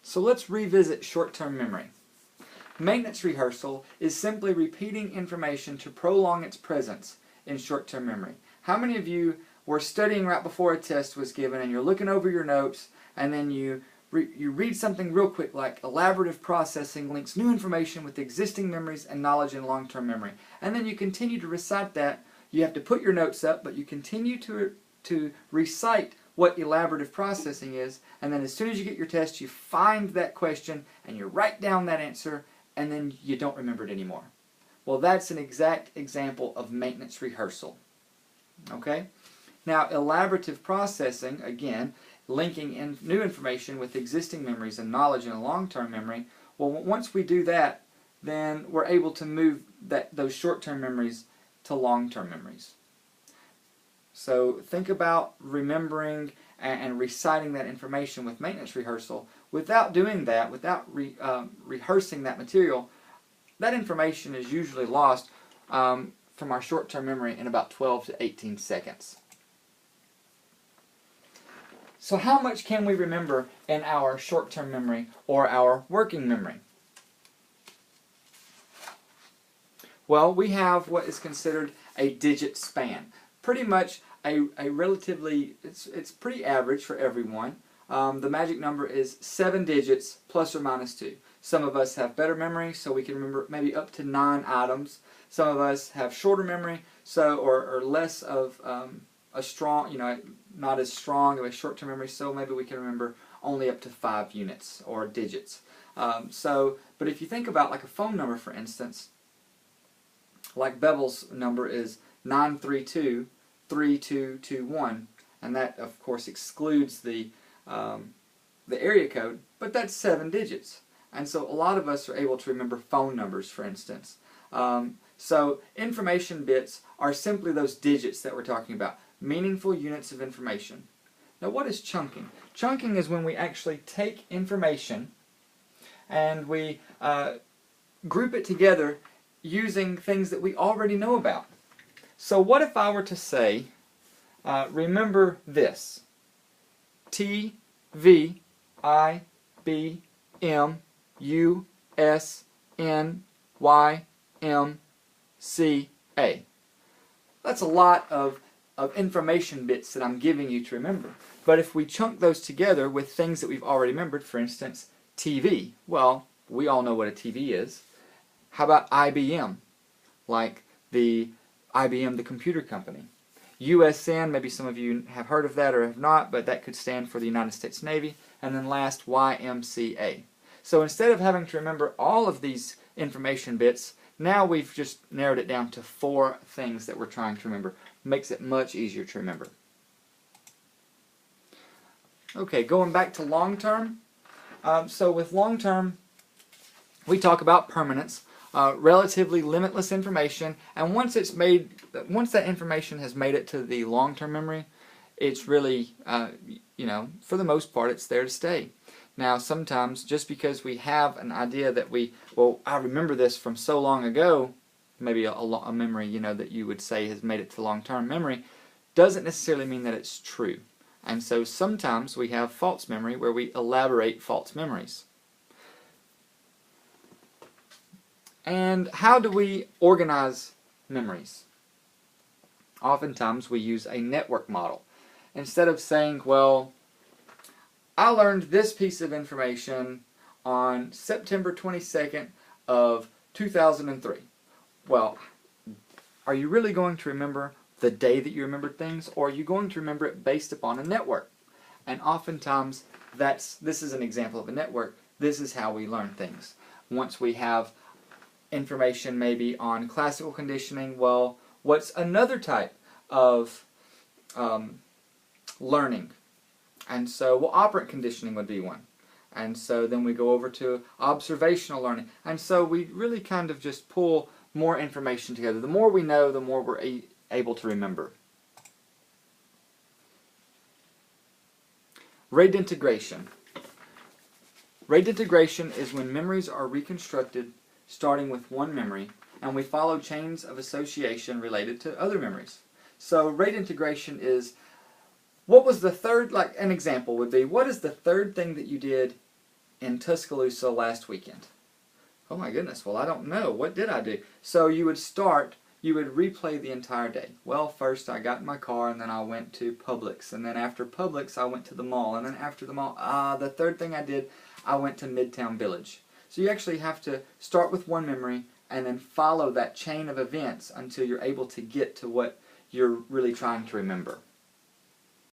So let's revisit short-term memory. Maintenance rehearsal is simply repeating information to prolong its presence in short-term memory. How many of you were studying right before a test was given and you're looking over your notes and then you read something real quick like elaborative processing links new information with existing memories and knowledge in long-term memory. And then you continue to recite that. You have to put your notes up, but you continue to recite what elaborative processing is, and then as soon as you get your test, you find that question and you write down that answer, and then you don't remember it anymore. Well, that's an exact example of maintenance rehearsal. Okay? Now, elaborative processing, again, linking in new information with existing memories and knowledge in a long-term memory, well, once we do that, then we're able to move those short-term memories to long-term memories. So think about remembering and reciting that information with maintenance rehearsal. Without doing that, without rehearsing that material, that information is usually lost from our short-term memory in about 12 to 18 seconds. So how much can we remember in our short-term memory or our working memory? Well, we have what is considered a digit span. Pretty much a relatively, it's pretty average for everyone. The magic number is 7 digits plus or minus 2. Some of us have better memory, so we can remember maybe up to 9 items. Some of us have shorter memory, or less of a strong, not as strong of a short-term memory, so maybe we can remember only up to 5 units or digits. But if you think about like a phone number, for instance, like Bevel's number is 932-3221, and that of course excludes the area code, but that's 7 digits. And so a lot of us are able to remember phone numbers, for instance. So information bits are simply those digits that we're talking about, meaningful units of information. Now what is chunking? Chunking is when we actually take information and we group it together using things that we already know about. So what if I were to say, remember this, T, V, I, B, M, U, S, N, Y, M, C, A. That's a lot of information bits that I'm giving you to remember. But if we chunk those together with things that we've already remembered, for instance, TV, well, we all know what a TV is. How about IBM? Like the IBM, the computer company. USN, maybe some of you have heard of that or have not, but that could stand for the United States Navy. And then last, YMCA. So instead of having to remember all of these information bits, now we've just narrowed it down to 4 things that we're trying to remember. Makes it much easier to remember. Okay, going back to long term. So with long term, we talk about permanence. Relatively limitless information, and once that information has made it to the long-term memory, it's really, for the most part, it's there to stay. Now, sometimes, just because we have an idea that I remember this from so long ago, maybe a memory, that you would say has made it to long-term memory, doesn't necessarily mean that it's true. And so sometimes we have false memory where we elaborate false memories. And how do we organize memories? Oftentimes we use a network model. Instead of saying, well, I learned this piece of information on September 22nd of 2003. Well, are you really going to remember the day that you remembered things, or are you going to remember it based upon a network? And oftentimes, this is an example of a network. This is how we learn things. Once we have information maybe on classical conditioning, well, what's another type of learning? And so, well, operant conditioning would be one. And so then we go over to observational learning. And so we really kind of just pull more information together. The more we know, the more we're able to remember. RAID integration. RAID integration is when memories are reconstructed starting with one memory, and we follow chains of association related to other memories. So RAID integration is, what was the third, like an example would be, what is the third thing that you did in Tuscaloosa last weekend? Oh my goodness, well I don't know. What did I do? So you would replay the entire day. Well, first I got in my car and then I went to Publix. And then after Publix I went to the mall. And then after the mall, the third thing I did, I went to Midtown Village. So you actually have to start with one memory and then follow that chain of events until you're able to get to what you're really trying to remember.